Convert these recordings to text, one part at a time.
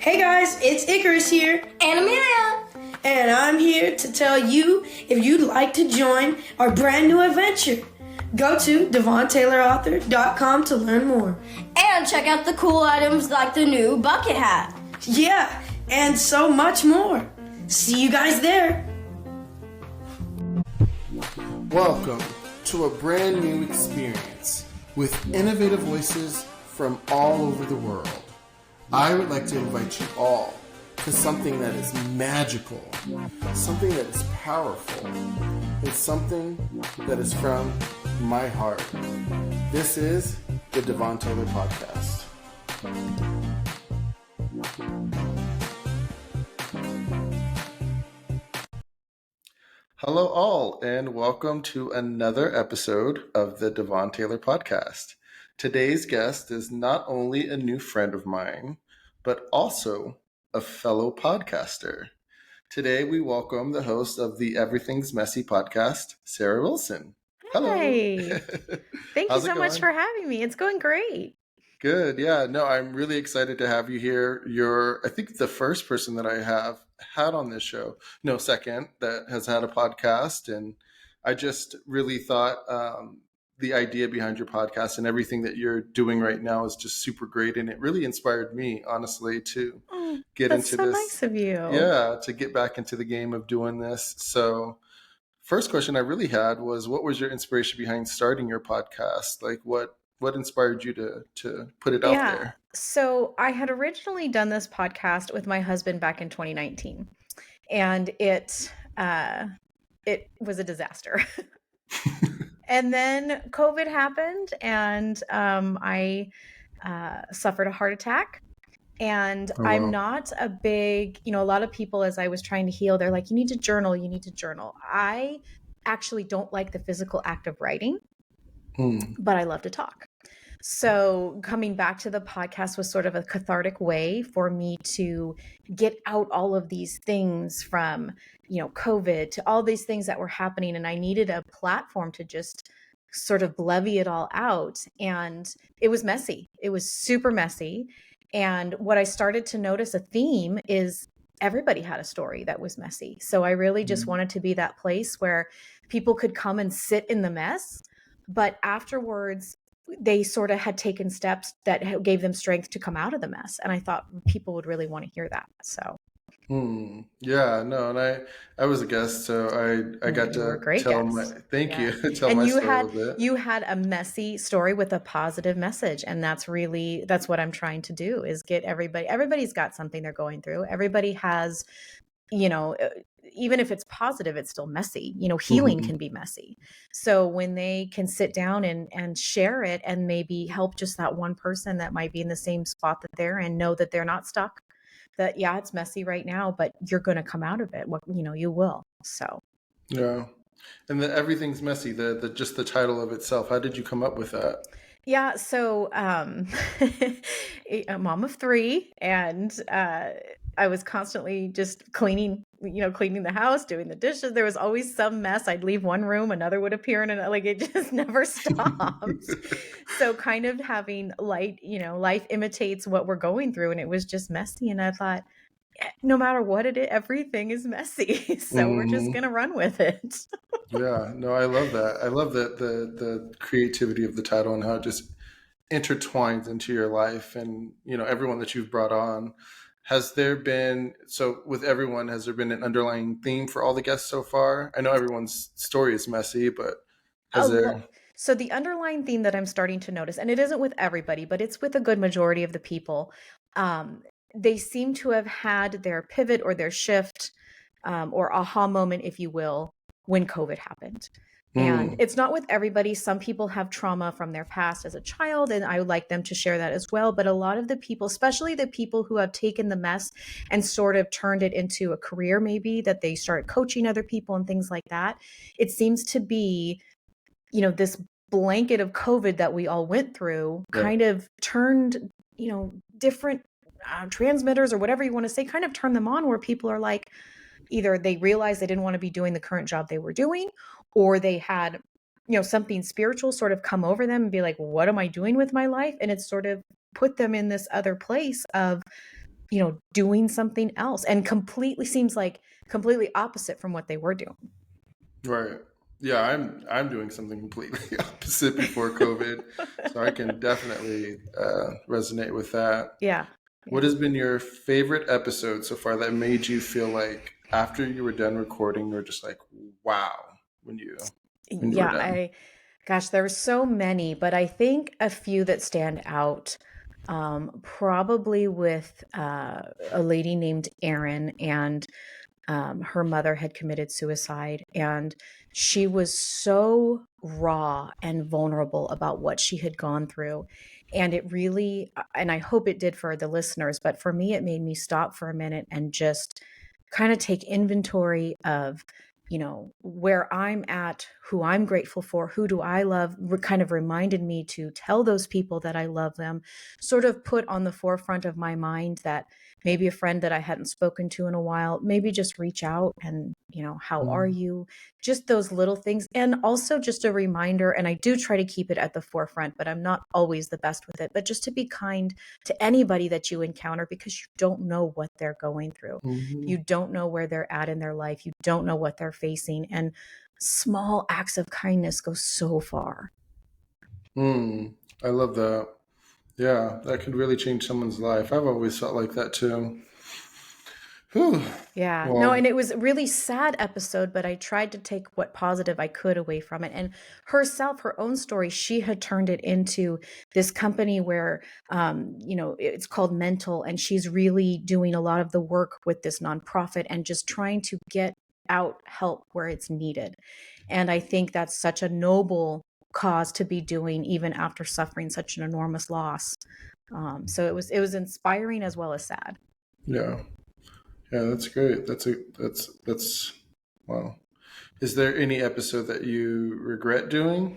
Hey guys, it's Icarus here. And Amelia. And I'm here to tell you if you'd like to join our brand new adventure. Go to DevonTaylorAuthor.com to learn more. And check out the cool items like the new bucket hat. Yeah, and so much more. See you guys there. Welcome to a brand new experience with innovative voices from all over the world. I would like to invite you all to something that is magical, something that is powerful, and something that is from my heart. This is the Devon Taylor Podcast. Hello all, and welcome to another episode of the Devon Taylor Podcast. Today's guest is not only a new friend of mine, but also a fellow podcaster. Today we welcome the host of the Everything's Messy podcast, Sarah Wilson. Hello. Hi. Thank you so much for having me. It's going great. Good. Yeah. No, I'm really excited to have you here. You're, I think, the first person that I have had on this show. No, second, that has had a podcast. And I just really thought the idea behind your podcast and everything that you're doing right now is just super great. And it really inspired me, honestly, to get into so this. Nice of you. Yeah, to get back into the game of doing this. So first question I really had was, what was your inspiration behind starting your podcast? Like what inspired you to put it out there? So I had originally done this podcast with my husband back in 2019, and it was a disaster. And then COVID happened, and I suffered a heart attack. And I'm not a big, a lot of people, as I was trying to heal, they're like, you need to journal. I actually don't like the physical act of writing, but I love to talk. So coming back to the podcast was sort of a cathartic way for me to get out all of these things from, COVID to all these things that were happening. And I needed a platform to just sort of levy it all out. And it was messy. It was super messy. And what I started to notice a theme is everybody had a story that was messy. So I really just wanted to be that place where people could come and sit in the mess, but afterwards they sort of had taken steps that gave them strength to come out of the mess. And I thought people would really want to hear that. So. Yeah, no, and I was a guest, so I got to tell my thank you. Tell my story a little bit. You had a messy story with a positive message, and that's what I'm trying to do is get everybody's got something they're going through. Everybody has, even if it's positive, it's still messy. Healing can be messy. So when they can sit down and share it and maybe help just that one person that might be in the same spot that they're in, know that they're not stuck. That it's messy right now, but you're going to come out of it. You will. So yeah, and Everything's Messy. The just the title of itself. How did you come up with that? Yeah, so a mom of 3, and I was constantly just cleaning the house, doing the dishes. There was always some mess. I'd leave one room, another would appear, and it just never stopped. So kind of having life imitates what we're going through, and it was just messy. And I thought, no matter what it is, everything is messy. So we're just going to run with it. Yeah, no, I love that. I love that the creativity of the title and how it just intertwines into your life and, everyone that you've brought on. Has there been an underlying theme for all the guests so far? I know everyone's story is messy, but has there... So the underlying theme that I'm starting to notice, and it isn't with everybody, but it's with a good majority of the people, they seem to have had their pivot or their shift or aha moment, if you will, when COVID happened. And it's not with everybody. Some people have trauma from their past as a child, and I would like them to share that as well. But a lot of the people, especially the people who have taken the mess and sort of turned it into a career, maybe that they start coaching other people and things like that, it seems to be, this blanket of COVID that we all went through kind of turned, different transmitters or whatever you want to say, kind of turn them on where people are like, either they realized they didn't want to be doing the current job they were doing, or they had, something spiritual sort of come over them and be like, what am I doing with my life? And it's sort of put them in this other place of doing something else, and completely opposite from what they were doing. Right. Yeah, I'm doing something completely opposite before COVID, so I can definitely resonate with that. Yeah. What has been your favorite episode so far that made you feel like after you were done recording, you were just like, wow, when you were Yeah, done? there were so many, but I think a few that stand out, probably with a lady named Erin, and her mother had committed suicide, and she was so raw and vulnerable about what she had gone through. And it really, and I hope it did for the listeners, but for me, it made me stop for a minute and just kind of take inventory of, where I'm at, who I'm grateful for, who do I love, kind of reminded me to tell those people that I love them, sort of put on the forefront of my mind that maybe a friend that I hadn't spoken to in a while, maybe just reach out and, how are Mm. you? Just those little things. And also just a reminder, and I do try to keep it at the forefront, but I'm not always the best with it, but just to be kind to anybody that you encounter, because you don't know what they're going through. Mhm. You don't know where they're at in their life. You don't know what they're facing. And small acts of kindness go so far. Mm. I love that. Yeah, that could really change someone's life. I've always felt like that too. Whew. Yeah, no, Well, and it was a really sad episode, but I tried to take what positive I could away from it. And herself, her own story, she had turned it into this company where, it's called Mental, and she's really doing a lot of the work with this nonprofit and just trying to get out help where it's needed. And I think that's such a noble cause to be doing, even after suffering such an enormous loss. So it was inspiring as well as sad. yeah. Yeah, that's great. That's wow. Is there any episode that you regret doing?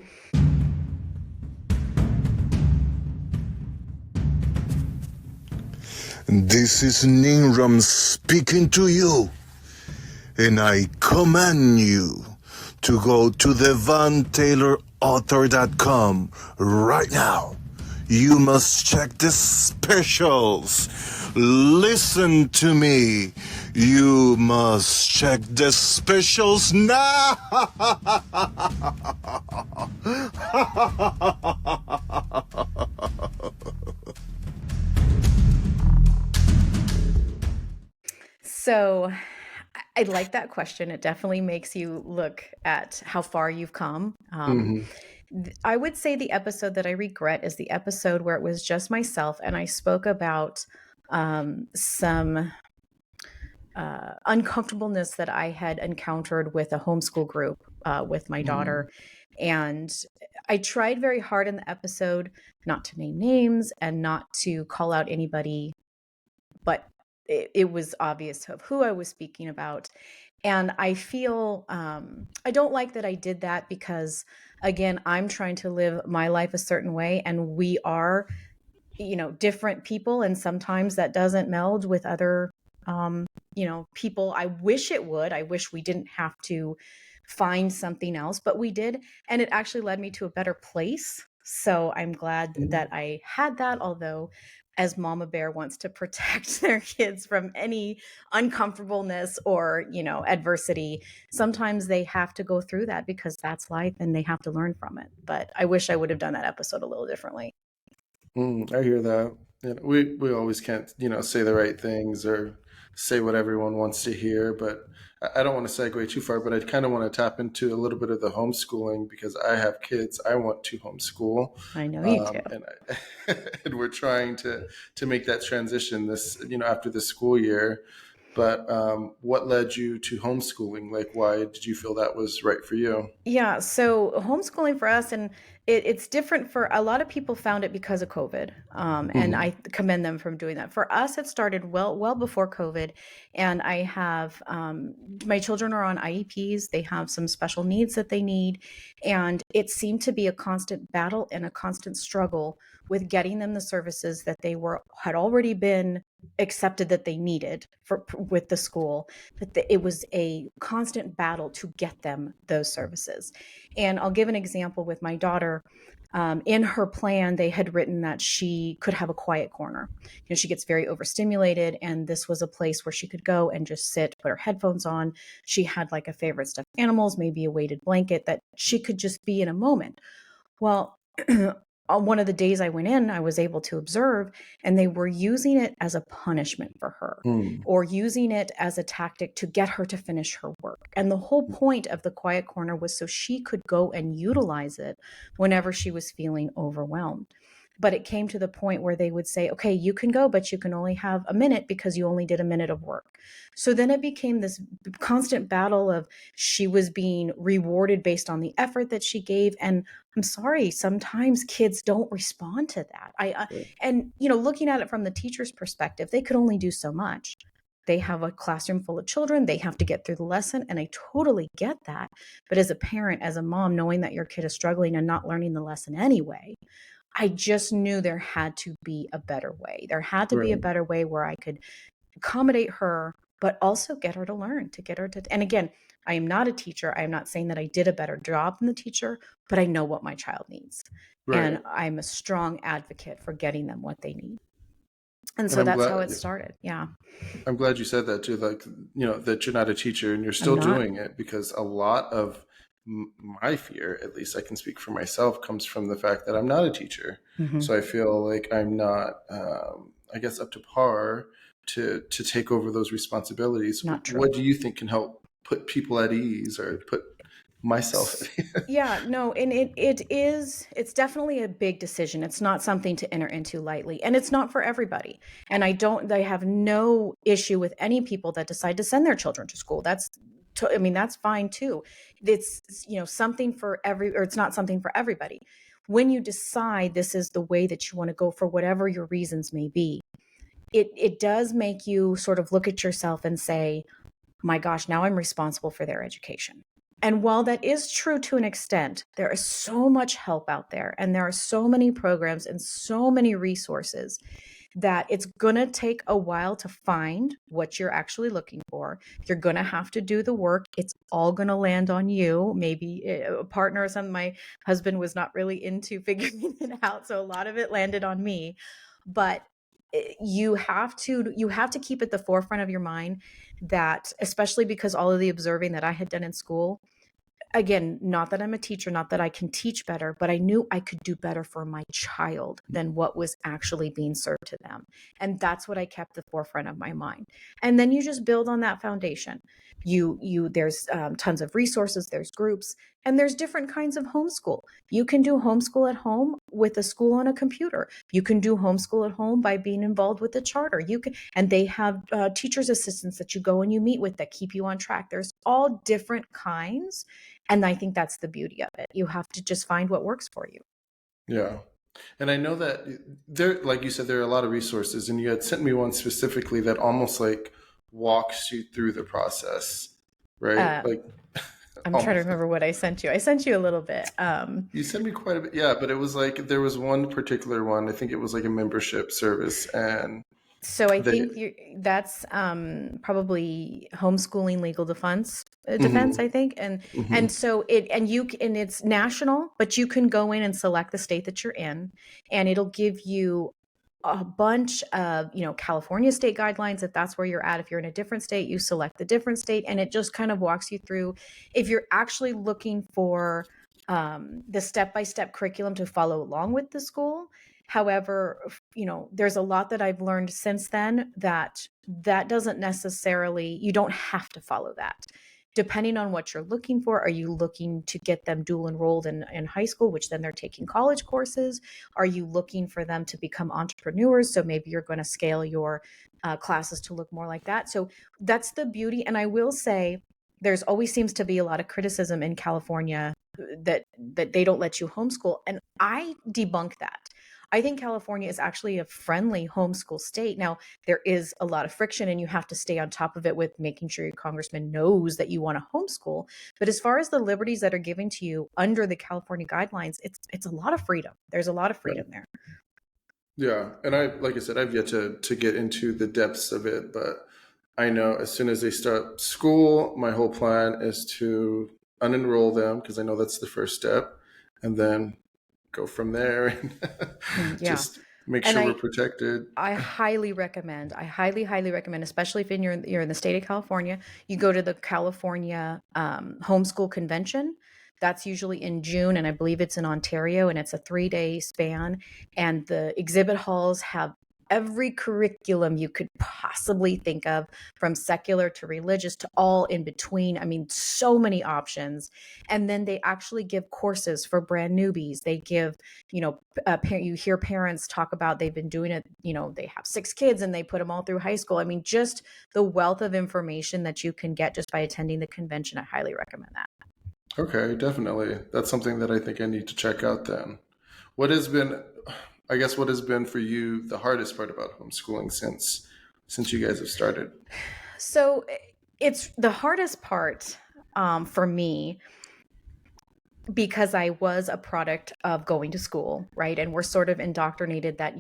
This is Nimram speaking to you, and I command you to go to DevonTaylorAuthor.com right now. You must check the specials. Listen to me. You must check the specials now. So I like that question. It definitely makes you look at how far you've come. Hmm. I would say the episode that I regret is the episode where it was just myself, and I spoke about some uncomfortableness that I had encountered with a homeschool group with my daughter. And I tried very hard in the episode not to name names and not to call out anybody, but it was obvious of who I was speaking about. And I feel I don't like that I did that, because again, I'm trying to live my life a certain way, and we are, different people, and sometimes that doesn't meld with other people. I wish it would. I wish we didn't have to find something else, but we did, and it actually led me to a better place. So I'm glad that I had that, although as mama bear wants to protect their kids from any uncomfortableness or, adversity, sometimes they have to go through that because that's life and they have to learn from it. But I wish I would have done that episode a little differently. I hear that. We always can't, say the right things or say what everyone wants to hear. But I don't want to segue too far. But I kind of want to tap into a little bit of the homeschooling because I have kids. I want to homeschool, I know you do. and we're trying to make that transition this, after the school year. But what led you to homeschooling? Like, why did you feel that was right for you? Yeah, so homeschooling for us, and it's different for a lot of people, found it because of COVID, and Hmm. I commend them from doing that. For us, it started well before COVID, and I have my children are on IEPs. They have some special needs that they need, and it seemed to be a constant battle and a constant struggle with getting them the services that they had already been accepted that they needed with the school. But it was a constant battle to get them those services. And I'll give an example with my daughter. In her plan, they had written that she could have a quiet corner. She gets very overstimulated, and this was a place where she could go and just sit, put her headphones on. She had like a favorite stuffed animals, maybe a weighted blanket, that she could just be in a moment. Well, on one of the days I went in, I was able to observe, and they were using it as a punishment for her, or using it as a tactic to get her to finish her work. And the whole point of the quiet corner was so she could go and utilize it whenever she was feeling overwhelmed. But it came to the point where they would say, okay, you can go, but you can only have a minute because you only did a minute of work. So then it became this constant battle of she was being rewarded based on the effort that she gave. And I'm sorry, sometimes kids don't respond to that. And looking at it from the teacher's perspective, they could only do so much. They have a classroom full of children. They have to get through the lesson. And I totally get that. But as a parent, as a mom, knowing that your kid is struggling and not learning the lesson anyway, I just knew there had to be a better way. There had to be a better way where I could accommodate her, but also get her to learn, to get her to, and again, I am not a teacher. I am not saying that I did a better job than the teacher, but I know what my child needs. And I'm a strong advocate for getting them what they need. And so that's how it started. Yeah. I'm glad you said that too. Like, that you're not a teacher and you're still doing it, because a lot of my fear, at least I can speak for myself, comes from the fact that I'm not a teacher. So I feel like I'm not, I guess, up to par to take over those responsibilities. Not true. What do you think can help put people at ease, or put myself at ease? Yeah, no, and it's definitely a big decision. It's not something to enter into lightly, and it's not for everybody. And I have no issue with any people that decide to send their children to school. That's fine too. It's something for it's not something for everybody. When you decide this is the way that you want to go, for whatever your reasons may be, it does make you sort of look at yourself and say, my gosh, now I'm responsible for their education. And while that is true to an extent, there is so much help out there, and there are so many programs and so many resources that it's going to take a while to find what you're actually looking for. You're going to have to do the work. It's all going to land on you. Maybe a partner or something. My husband was not really into figuring it out, so a lot of it landed on me. But you have to keep at the forefront of your mind that, especially because all of the observing that I had done in school, again, not that I'm a teacher, not that I can teach better, but I knew I could do better for my child than what was actually being served to them. And that's what I kept the forefront of my mind. And then you just build on that foundation. There's tons of resources, there's groups, and there's different kinds of homeschool. You can do homeschool at home with a school on a computer. You can do homeschool at home by being involved with a charter. And they have teachers' assistants that you go and you meet with that keep you on track. There's all different kinds. And I think that's the beauty of it. You have to just find what works for you. Yeah. And I know that there, like you said, there are a lot of resources, and you had sent me one specifically that almost like walks you through the process, right? I'm trying to remember what I sent you. I sent you a little bit. You sent me quite a bit. Yeah, but it was like, there was one particular one, I think it was like a membership service. And so I think that's probably homeschooling legal defense, I think. And so it's national, but you can go in and select the state that you're in, and it'll give you a bunch of, California state guidelines. If that's where you're at, if you're in a different state, you select the different state, and it just kind of walks you through. If you're actually looking for the step-by-step curriculum to follow along with the school. However, there's a lot that I've learned since then that doesn't necessarily, you don't have to follow that. Depending on what you're looking for, are you looking to get them dual enrolled in high school, which then they're taking college courses? Are you looking for them to become entrepreneurs? So maybe you're going to scale your classes to look more like that. So that's the beauty. And I will say, there's always seems to be a lot of criticism in California that they don't let you homeschool. And I debunk that. I think California is actually a friendly homeschool state. Now, there is a lot of friction, and you have to stay on top of it with making sure your congressman knows that you want to homeschool. But as far as the liberties that are given to you under the California guidelines, it's a lot of freedom. There's a lot of freedom there. Yeah. And like I said, I've yet to get into the depths of it, but I know as soon as they start school, my whole plan is to unenroll them, because I know that's the first step, and then go from there and Yeah. just make And sure we're protected. I highly recommend, highly recommend, especially if you're in the state of California, you go to the California Homeschool Convention. That's usually in June, and I believe it's in Ontario, and it's a 3-day span. And the exhibit halls have every curriculum you could possibly think of, from secular to religious to all in between. I mean, so many options. And then they actually give courses for brand newbies. They give, you hear parents talk about they've been doing it, they have 6 kids and they put them all through high school. I mean, just the wealth of information that you can get just by attending the convention. I highly recommend that. Okay, definitely. That's something that I think I need to check out then. What has been, what has been for you the hardest part about homeschooling since you guys have started? So it's the hardest part for me, because I was a product of going to school, right? And we're sort of indoctrinated that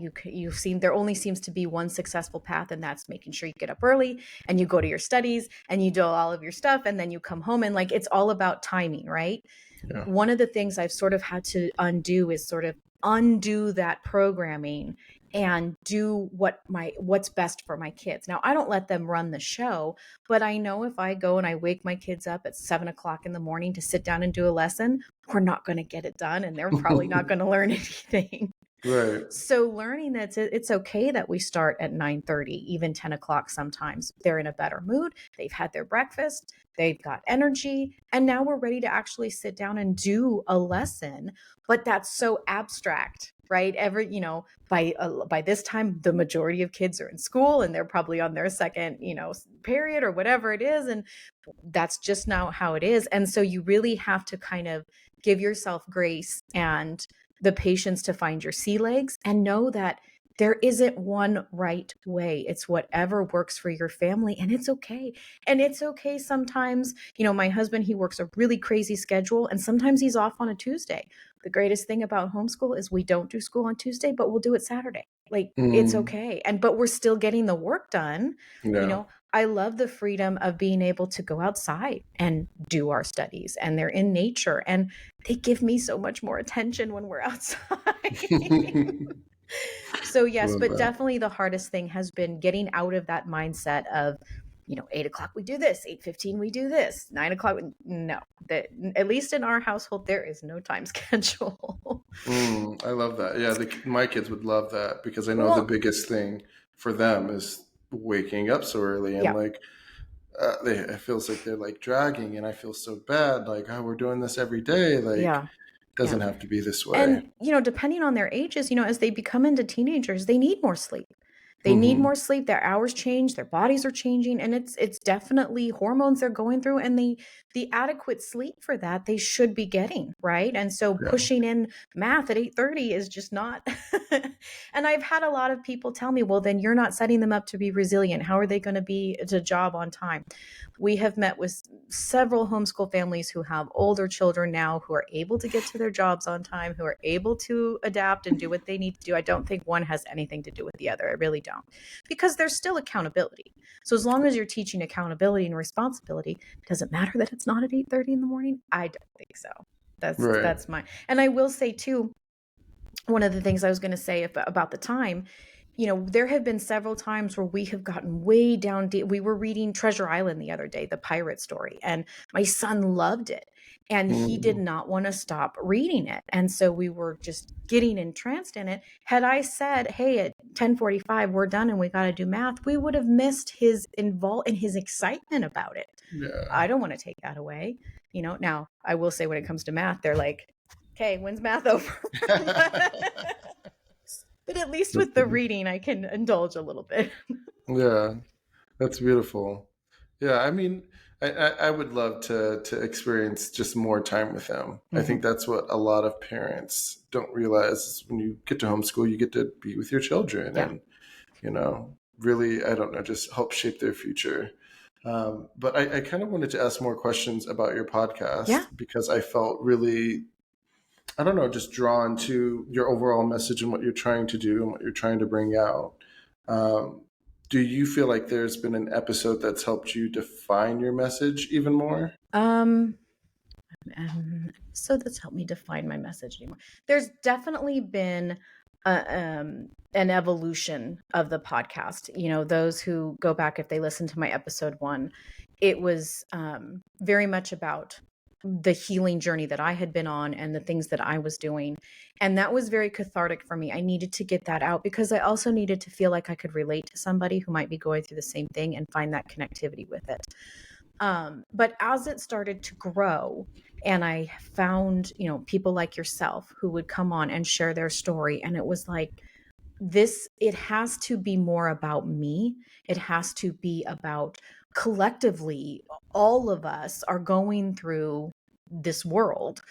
there only seems to be one successful path, and that's making sure you get up early and you go to your studies and you do all of your stuff, and then you come home, and like, it's all about timing, right? Yeah. One of the things I've sort of had to undo is sort of undo that programming and do what's best for my kids. Now, I don't let them run the show, but I know if I go and I wake my kids up at 7:00 in the morning to sit down and do a lesson, we're not going to get it done, and they're probably not going to learn anything. Right. So learning that it's okay that we start at 9:30, even 10:00 sometimes. They're in a better mood. They've had their breakfast. They've got energy. And now we're ready to actually sit down and do a lesson. But that's so abstract, right? By this time, the majority of kids are in school and they're probably on their second, period or whatever it is. And that's just not how it is. And so you really have to kind of give yourself grace and the patience to find your sea legs, and know that there isn't one right way. It's whatever works for your family, and it's okay. And it's okay sometimes, my husband, he works a really crazy schedule, and sometimes he's off on a Tuesday. The greatest thing about homeschool is we don't do school on Tuesday, but we'll do it Saturday. Like, it's okay. But we're still getting the work done. Yeah. I love the freedom of being able to go outside and do our studies, and they're in nature, and they give me so much more attention when we're outside. So yes, but definitely the hardest thing has been getting out of that mindset of, 8:00 we do this, 8:15 we do this, 9:00. No, at least in our household, there is no time schedule. I love that. Yeah, my kids would love that, because I know the biggest thing for them is waking up so early, and it feels like they're like dragging, and I feel so bad. Like, oh, we're doing this every day. Like, doesn't have to be this way. And, depending on their ages, as they become into teenagers, they need more sleep. They need more sleep. Their hours change, their bodies are changing, and it's definitely hormones they're going through, and the adequate sleep for that they should be getting, right? And so pushing in math at 8:30 is just not. And I've had a lot of people tell me, well, then you're not setting them up to be resilient. How are they going to be at a job on time? We have met with several homeschool families who have older children now, who are able to get to their jobs on time, who are able to adapt and do what they need to do. I don't think one has anything to do with the other. I really don't. Because there's still accountability. So as long as you're teaching accountability and responsibility, it doesn't matter that it's not at 8:30 in the morning. I don't think so. That's my, and I will say too, one of the things I was going to say about the time, there have been several times where we have gotten way down deep. We were reading Treasure Island the other day, the pirate story, and my son loved it. And he did not want to stop reading it. And so we were just getting entranced in it. Had I said, hey, at 10:45, we're done and we got to do math, we would have missed his excitement about it. Yeah. I don't want to take that away. Now I will say, when it comes to math, they're like, okay, when's math over? But at least with the reading, I can indulge a little bit. Yeah, that's beautiful. Yeah, I mean, I would love to experience just more time with them. I think that's what a lot of parents don't realize. When you get to homeschool, you get to be with your children and, really, I don't know, just help shape their future. But I kind of wanted to ask more questions about your podcast because I felt really, I don't know, just drawn to your overall message and what you're trying to do and what you're trying to bring out. Do you feel like there's been an episode that's helped you define your message even more? I so that's helped me define my message anymore. There's definitely been an evolution of the podcast. You know, those who go back, if they listen to my episode 1, it was very much about the healing journey that I had been on and the things that I was doing. And that was very cathartic for me. I needed to get that out because I also needed to feel like I could relate to somebody who might be going through the same thing and find that connectivity with it. But as it started to grow and I found, you know, people like yourself who would come on and share their story, and it was like, it has to be more about me. It has to be about collectively, all of us are going through this world.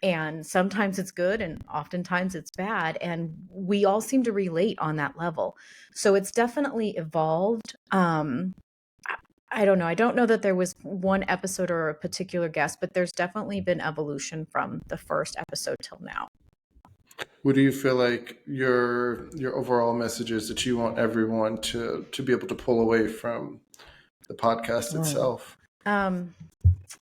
And sometimes it's good and oftentimes it's bad. And we all seem to relate on that level. So it's definitely evolved. I don't know. I don't know that there was one episode or a particular guest, but there's definitely been evolution from the first episode till now. What do you feel like your overall message is that you want everyone to be able to pull away from the podcast itself?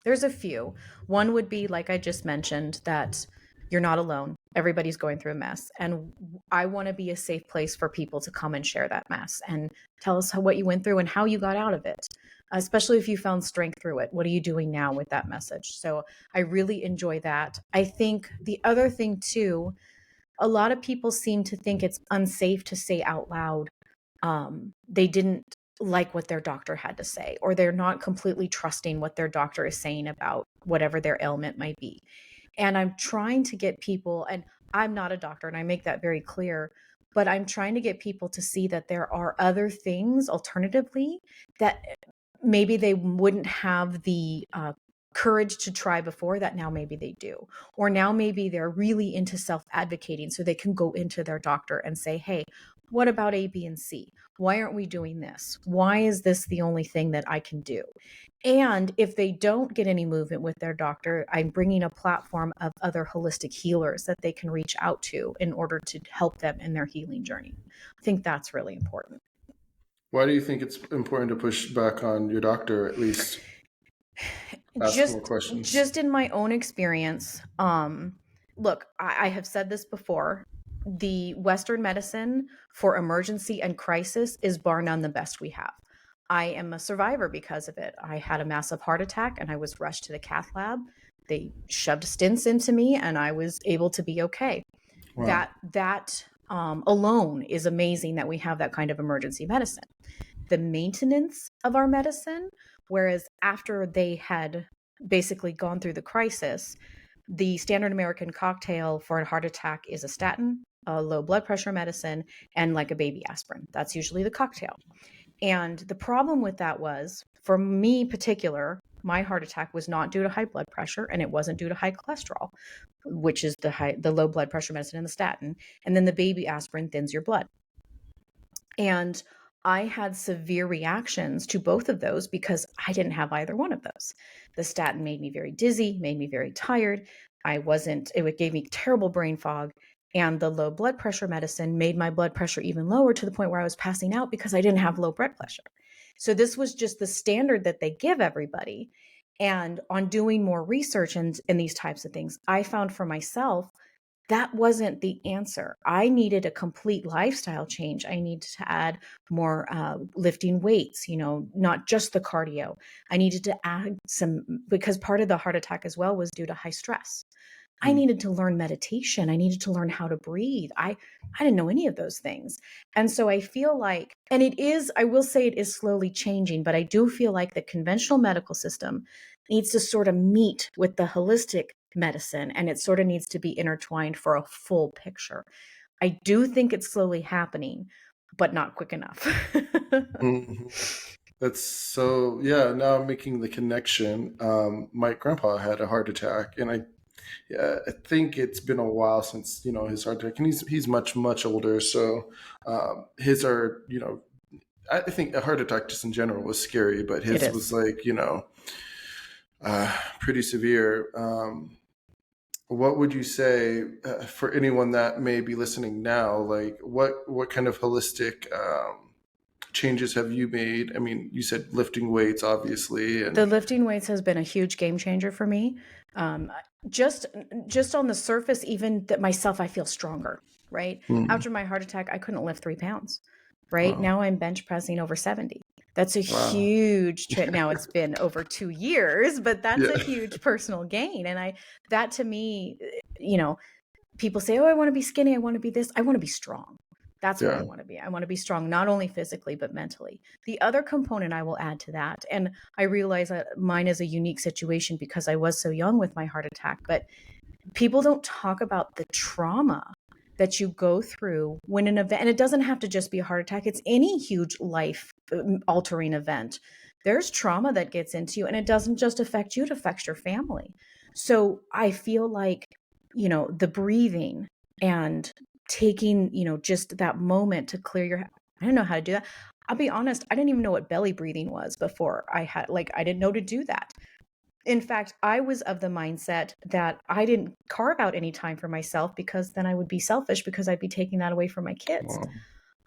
There's a few. One would be, like I just mentioned, that you're not alone. Everybody's going through a mess. And I want to be a safe place for people to come and share that mess and tell us what you went through and how you got out of it, especially if you found strength through it. What are you doing now with that message? So I really enjoy that. I think the other thing too, a lot of people seem to think it's unsafe to say out loud. They didn't like what their doctor had to say, or they're not completely trusting what their doctor is saying about whatever their ailment might be. And I'm trying to get people, and I'm not a doctor and I make that very clear, but I'm trying to get people to see that there are other things alternatively that maybe they wouldn't have the courage to try before, that now maybe they do. Or now maybe they're really into self-advocating, so they can go into their doctor and say, hey, what about A, B, and C? Why aren't we doing this? Why is this the only thing that I can do? And if they don't get any movement with their doctor, I'm bringing a platform of other holistic healers that they can reach out to in order to help them in their healing journey. I think that's really important. Why do you think it's important to push back on your doctor, at least ask more questions? Just in my own experience, look, I have said this before. The Western medicine for emergency and crisis is bar none the best we have. I am a survivor because of it. I had a massive heart attack and I was rushed to the cath lab. They shoved stents into me and I was able to be okay. Wow. That alone is amazing that we have that kind of emergency medicine. The maintenance of our medicine, whereas after they had basically gone through the crisis, the standard American cocktail for a heart attack is a statin, a low blood pressure medicine, and like a baby aspirin. That's usually the cocktail. And the problem with that was, for me particular, my heart attack was not due to high blood pressure and it wasn't due to high cholesterol, which is the low blood pressure medicine and the statin. And then the baby aspirin thins your blood. And I had severe reactions to both of those because I didn't have either one of those. The statin made me very dizzy, made me very tired. It gave me terrible brain fog. And the low blood pressure medicine made my blood pressure even lower, to the point where I was passing out because I didn't have low blood pressure. So this was just the standard that they give everybody. And on doing more research and these types of things, I found for myself that wasn't the answer. I needed a complete lifestyle change. I needed to add more lifting weights, not just the cardio. I needed to add because part of the heart attack as well was due to high stress. I needed to learn meditation. I needed to learn how to breathe. I didn't know any of those things. And so I feel like, and I will say it is slowly changing, but I do feel like the conventional medical system needs to sort of meet with the holistic medicine, and it sort of needs to be intertwined for a full picture. I do think it's slowly happening, but not quick enough. Mm-hmm. That's so, yeah, now I'm making the connection. My grandpa had a heart attack, and I think it's been a while since, his heart attack, and he's much, much older. So his are, I think a heart attack just in general was scary, but his was like, pretty severe. What would you say for anyone that may be listening now? Like what kind of holistic changes have you made? I mean, you said lifting weights, obviously, and The lifting weights has been a huge game changer for me. Just on the surface, even that myself, I feel stronger, right? After my heart attack, I couldn't lift 3 pounds, right? Wow. Now I'm bench pressing over 70. That's a Wow. huge now it's been over 2 years, but that's a huge personal gain. And that to me, people say, oh, I want to be skinny. I want to be this. I want to be strong. That's what I want to be. I want to be strong, not only physically, but mentally. The other component I will add to that, and I realize that mine is a unique situation because I was so young with my heart attack, but people don't talk about the trauma that you go through when an event, and it doesn't have to just be a heart attack. It's any huge life altering event. There's trauma that gets into you, and it doesn't just affect you, it affects your family. So I feel like, the breathing and taking, just that moment to clear your, I don't know how to do that. I'll be honest, I didn't even know what belly breathing was before I didn't know to do that. In fact, I was of the mindset that I didn't carve out any time for myself because then I would be selfish because I'd be taking that away from my kids. Wow.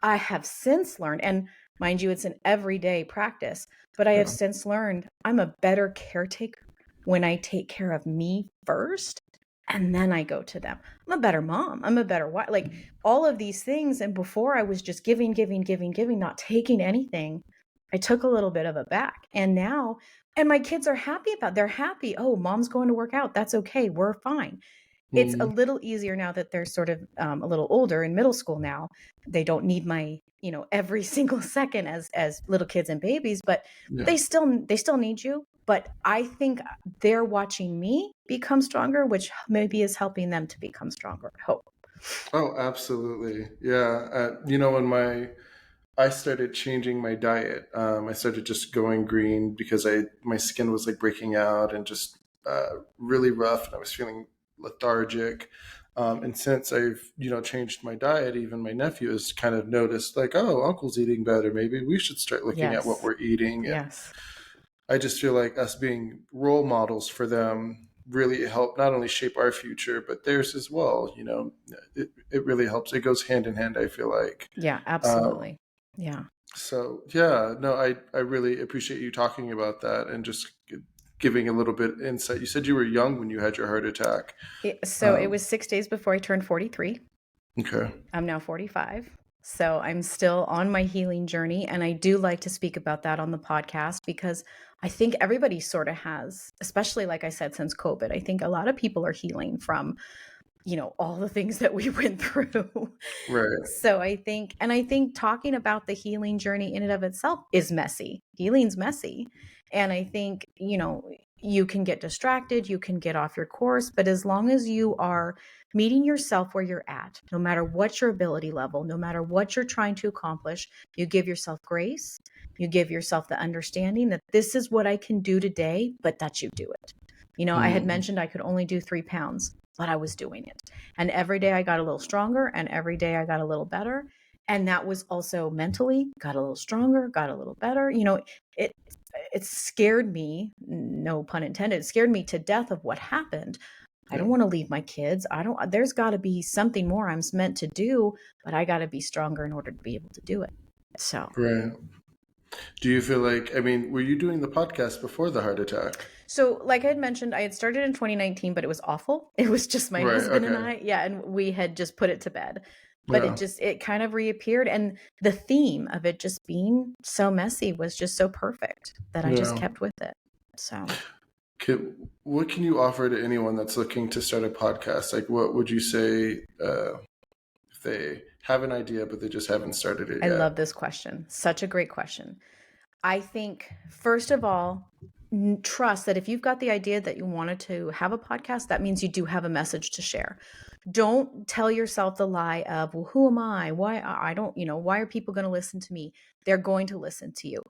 I have since learned, and mind you, it's an everyday practice, but I have since learned I'm a better caretaker when I take care of me first. And then I go to them. I'm a better mom. I'm a better wife. Like all of these things. And before I was just giving, not taking anything. I took a little bit of it back. And now, and my kids are happy they're happy. Oh, mom's going to work out. That's okay. We're fine. It's a little easier now that they're sort of a little older in middle school now. They don't need my, every single second as little kids and babies, but they still need you. But I think they're watching me become stronger, which maybe is helping them to become stronger. I hope. Oh, absolutely. Yeah. When I started changing my diet, I started just going green because my skin was like breaking out and just really rough, and I was feeling lethargic. And since I've, changed my diet, even my nephew has kind of noticed like, oh, uncle's eating better. Maybe we should start looking at what we're eating. And yes. I just feel like us being role models for them really help not only shape our future, but theirs as well. It really helps. It goes hand in hand, I feel like. Yeah, absolutely. Yeah. So, yeah, no, I really appreciate you talking about that and just giving a little bit insight. You said you were young when you had your heart attack. It was 6 days before I turned 43. Okay. I'm now 45. So I'm still on my healing journey. And I do like to speak about that on the podcast because I think everybody sort of has, especially like I said, since COVID, I think a lot of people are healing from, all the things that we went through. Right. So I think talking about the healing journey in and of itself is messy. Healing's messy. And I think, you can get distracted, you can get off your course, but as long as you are meeting yourself where you're at, no matter what your ability level, no matter what you're trying to accomplish, you give yourself grace, you give yourself the understanding that this is what I can do today, but that you do it. I had mentioned I could only do 3 pounds, but I was doing it. And every day I got a little stronger and every day I got a little better. And that was also mentally got a little stronger, got a little better. It scared me, no pun intended, it scared me to death of what happened. I don't want to leave my kids. There's got to be something more I'm meant to do, but I got to be stronger in order to be able to do it. So, right. Do you feel like, were you doing the podcast before the heart attack? So like I had mentioned, I had started in 2019, but it was awful. It was just my husband and I. Yeah. And we had just put it to bed. But it kind of reappeared. And the theme of it just being so messy was just so perfect that I just kept with it. So what can you offer to anyone that's looking to start a podcast? Like, what would you say if they have an idea, but they just haven't started it yet? I love this question. Such a great question. I think, first of all, trust that if you've got the idea that you wanted to have a podcast, that means you do have a message to share. Don't tell yourself the lie of, well, who am I? Why I don't, why are people going to listen to me? They're going to listen to you.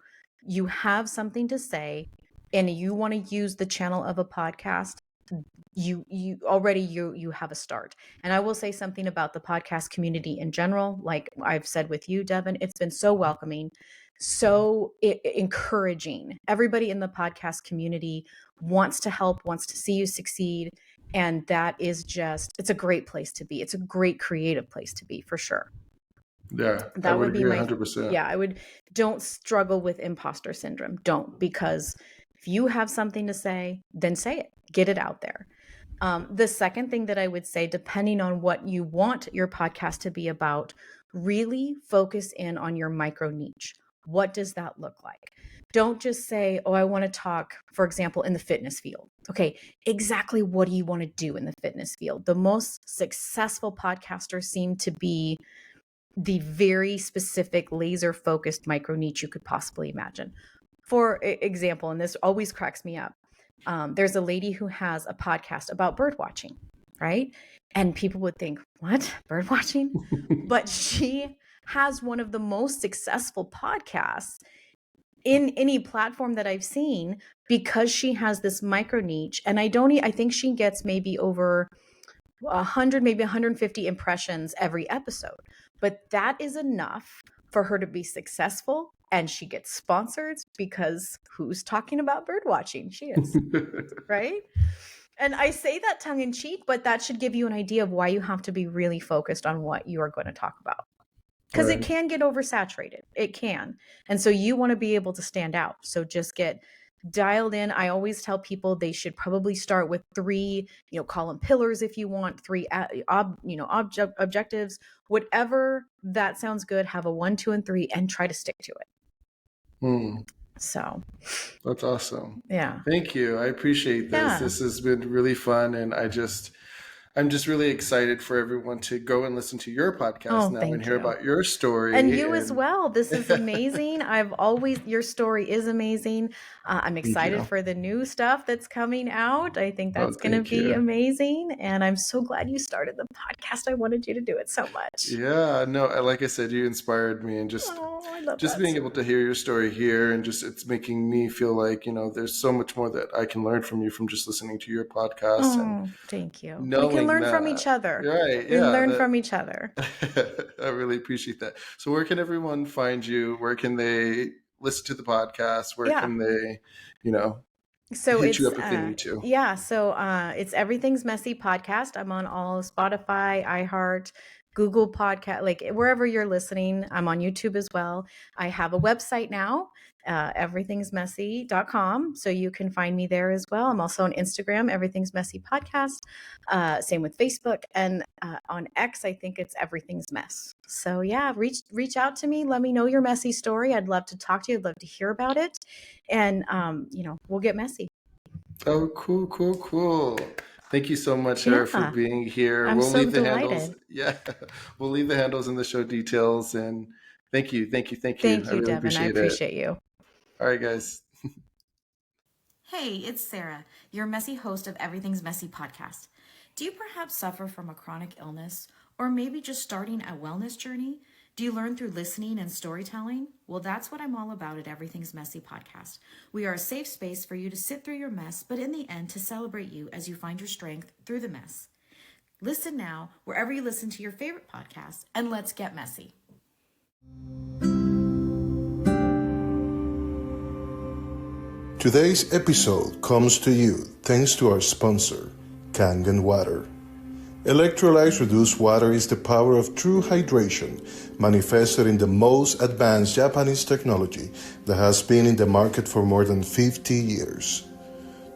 You have something to say and you want to use the channel of a podcast. You have a start. And I will say something about the podcast community in general. Like I've said with you, Devon, it's been so welcoming, so encouraging. Everybody in the podcast community wants to help, wants to see you succeed. And that is it's a great place to be. It's a great creative place to be, for sure. Yeah, I That would would be agree my 100%. yeah, don't struggle with imposter syndrome. Don't, because if you have something to say, then say it. Get it out there. The second thing that I would say, depending on what you want your podcast to be about, really focus in on your micro niche. What does that look like? Don't just say, oh, I want to talk, for example, in the fitness field. Okay, exactly what do you want to do in the fitness field? The most successful podcasters seem to be the very specific laser focused micro niche you could possibly imagine. For example, and this always cracks me up, there's a lady who has a podcast about bird watching, right? And people would think, what? Bird watching? But she has one of the most successful podcasts in any platform that I've seen, because she has this micro niche. And I think she gets maybe over 100, maybe 150 impressions every episode. But that is enough for her to be successful. And she gets sponsored, because who's talking about bird watching? She is, right? And I say that tongue in cheek, but that should give you an idea of why you have to be really focused on what you are going to talk about. Because it can get oversaturated. It can. And so you want to be able to stand out. So just get dialed in. I always tell people they should probably start with 3, call them pillars if you want, 3, objectives, whatever that sounds good. Have a 1, 2, and 3 and try to stick to it. So that's awesome. Yeah. Thank you. I appreciate this. Yeah. This has been really fun. And I'm just really excited for everyone to go and listen to your podcast now and hear about your story. And you as well. This is amazing. Your story is amazing. I'm excited for the new stuff that's coming out. I think that's going to be amazing. And I'm so glad you started the podcast. I wanted you to do it so much. Yeah, no, like I said, you inspired me, and just being able to hear your story here, and it's making me feel like, there's so much more that I can learn from you from just listening to your podcast. Thank you. We can learn from each other. Right. We learn from each other. I really appreciate that. So where can everyone find you? Where can they listen to the podcast? Where can they, hit you up if they need to? Yeah. So it's Everything's Messy Podcast. I'm on all Spotify, iHeart, Google Podcast, like wherever you're listening. I'm on YouTube as well. I have a website now, everythingsmessy.com. So you can find me there as well. I'm also on Instagram, Everything's Messy Podcast. Same with Facebook, and on X, I think it's Everything's Mess. So yeah, reach out to me. Let me know your messy story. I'd love to talk to you. I'd love to hear about it. And, we'll get messy. Oh, cool. Thank you so much, Sarah, for being here. We'll leave the delighted. Handles. Yeah, we'll leave the handles in the show details. And thank you. Thank you, really Devon. I appreciate you. All right, guys. Hey, it's Sarah, your messy host of Everything's Messy Podcast. Do you perhaps suffer from a chronic illness, or maybe just starting a wellness journey? Do you learn through listening and storytelling? Well, that's what I'm all about at Everything's Messy Podcast. We are a safe space for you to sit through your mess, but in the end, to celebrate you as you find your strength through the mess. Listen now, wherever you listen to your favorite podcast, and let's get messy. Today's episode comes to you thanks to our sponsor, Kangen Water. Electrolytes-reduced water is the power of true hydration, manifested in the most advanced Japanese technology that has been in the market for more than 50 years.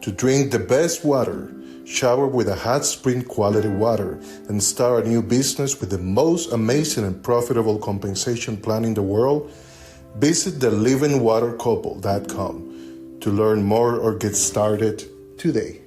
To drink the best water, shower with a hot spring quality water, and start a new business with the most amazing and profitable compensation plan in the world, visit thelivingwatercouple.com to learn more or get started today.